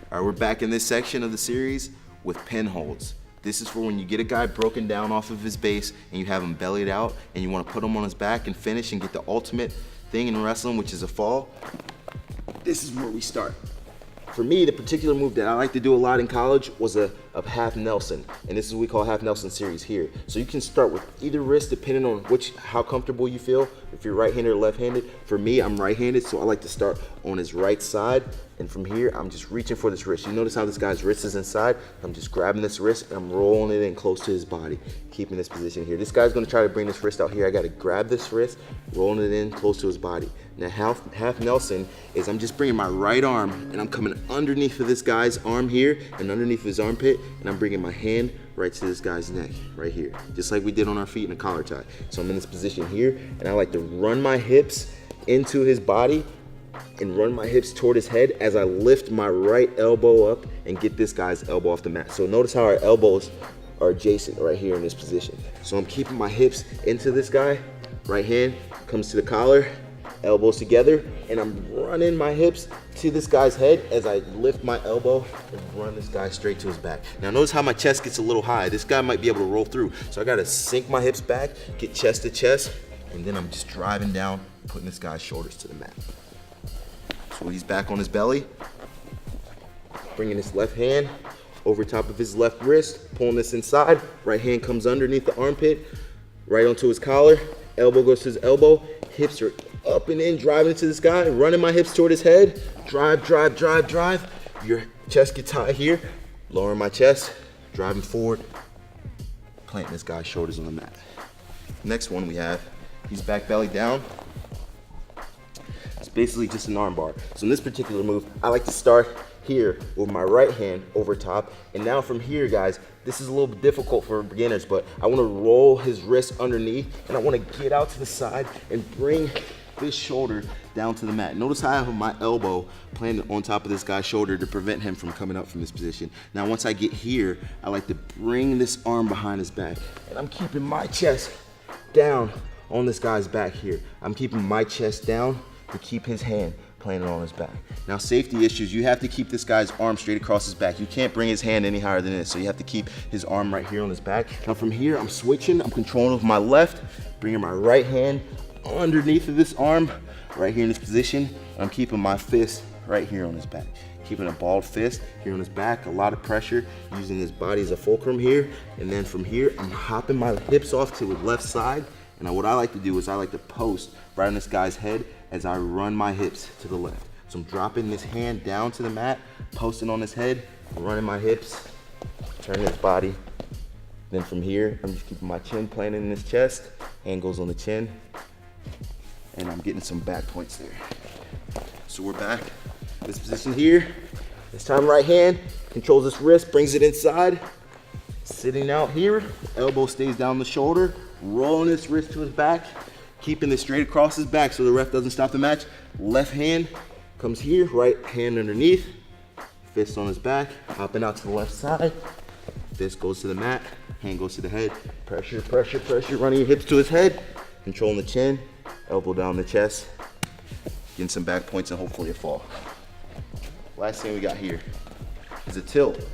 All right, we're back in this section of the series with pin holds. This is for when you get a guy broken down off of his base and you have him bellied out and you want to put him on his back and finish and get the ultimate thing in wrestling, which is a fall. This is where we start. For me, the particular move that I like to do a lot in college was a half Nelson, and this is what we call half Nelson series here. So you can start with either wrist depending on how comfortable you feel, if you're right-handed or left-handed. For me, I'm right-handed, so I like to start on his right side, and from here, I'm just reaching for this wrist. You notice how this guy's wrist is inside? I'm just grabbing this wrist, and I'm rolling it in close to his body, keeping this position here. This guy's gonna try to bring this wrist out here. I gotta grab this wrist, rolling it in close to his body. Now, half Nelson is I'm just bringing my right arm, and I'm coming underneath of this guy's arm here, and underneath his armpit, and I'm bringing my hand right to this guy's neck, right here, just like we did on our feet in a collar tie. So I'm in this position here, and I like to run my hips into his body and run my hips toward his head as I lift my right elbow up and get this guy's elbow off the mat. So notice how our elbows are adjacent right here in this position. So I'm keeping my hips into this guy, right hand comes to the collar, elbows together, and I'm running my hips to this guy's head as I lift my elbow and run this guy straight to his back. Now notice how my chest gets a little high. This guy might be able to roll through. So I gotta sink my hips back, get chest to chest, and then I'm just driving down, putting this guy's shoulders to the mat. So he's back on his belly, bringing his left hand over top of his left wrist, pulling this inside. Right hand comes underneath the armpit, right onto his collar. Elbow goes to his elbow. Hips are up and in, driving into this guy, running my hips toward his head. Drive, drive, drive, drive. Your chest gets high here. Lowering my chest, driving forward, planting this guy's shoulders on the mat. Next one we have, he's back belly down. It's basically just an arm bar. So in this particular move, I like to start here with my right hand over top. And now from here, guys, this is a little bit difficult for beginners, but I wanna roll his wrist underneath and I wanna get out to the side and bring this shoulder down to the mat. Notice how I have my elbow planted on top of this guy's shoulder to prevent him from coming up from this position. Now, once I get here, I like to bring this arm behind his back and I'm keeping my chest down on this guy's back here. I'm keeping my chest down to keep his hand planted on his back. Now, safety issues, you have to keep this guy's arm straight across his back. You can't bring his hand any higher than this, so you have to keep his arm right here on his back. Now from here, I'm switching, I'm controlling with my left, bringing my right hand underneath of this arm, right here in this position. I'm keeping my fist right here on his back. Keeping a balled fist here on his back, a lot of pressure, using his body as a fulcrum here. And then from here, I'm hopping my hips off to his left side. And what I like to do is I like to post right on this guy's head as I run my hips to the left. So I'm dropping this hand down to the mat, posting on his head, running my hips, turning his body. Then from here, I'm just keeping my chin planted in his chest, hand goes on the chin, and I'm getting some back points there. So we're back, this position here. This time right hand controls this wrist, brings it inside, sitting out here, elbow stays down the shoulder, rolling this wrist to his back, keeping this straight across his back so the ref doesn't stop the match. Left hand comes here, right hand underneath, fist on his back, hopping out to the left side. Fist goes to the mat, hand goes to the head. Pressure, pressure, pressure, running your hips to his head, controlling the chin, elbow down the chest, getting some back points and hopefully a fall. Last thing we got here is a tilt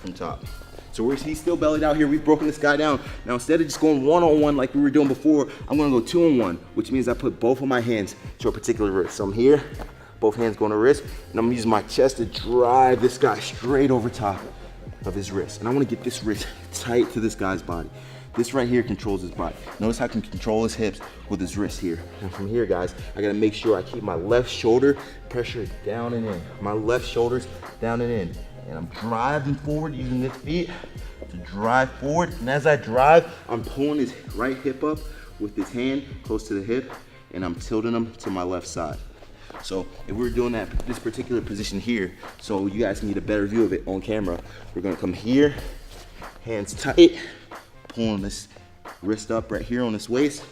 from top. So he's still bellied out here. We've broken this guy down. Now instead of just going one-on-one like we were doing before, I'm gonna go two-on-one, which means I put both of my hands to a particular wrist. So I'm here, both hands going to wrist, and I'm gonna use my chest to drive this guy straight over top of his wrist. And I wanna get this wrist tight to this guy's body. This right here controls his body. Notice how I can control his hips with his wrist here. And from here, guys, I gotta make sure I keep my left shoulder pressured down and in. My left shoulder's down and in. And I'm driving forward using this feet to drive forward. And as I drive, I'm pulling his right hip up with his hand close to the hip, and I'm tilting him to my left side. So if we're doing this particular position here, so you guys can get a better view of it on camera, we're gonna come here, hands tight, pulling this wrist up right here on this waist,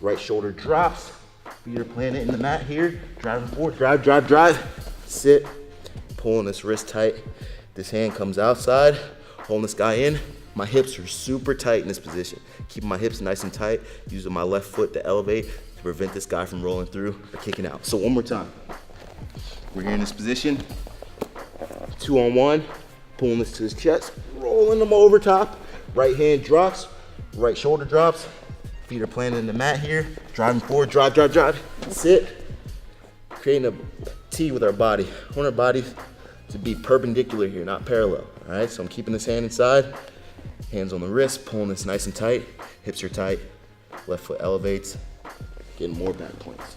right shoulder drops, feet are planted in the mat here, driving forward, drive, drive, drive, sit, pulling this wrist tight. This hand comes outside, holding this guy in. My hips are super tight in this position. Keeping my hips nice and tight, using my left foot to elevate to prevent this guy from rolling through or kicking out. So one more time. We're here in this position. 2-on-1, pulling this to his chest, rolling them over top. Right hand drops, right shoulder drops. Feet are planted in the mat here. Driving forward, drive, drive, drive. Sit. Creating a T with our body. I want our bodies to be perpendicular here, not parallel. All right, so I'm keeping this hand inside. Hands on the wrist, pulling this nice and tight. Hips are tight. Left foot elevates. Getting more back points.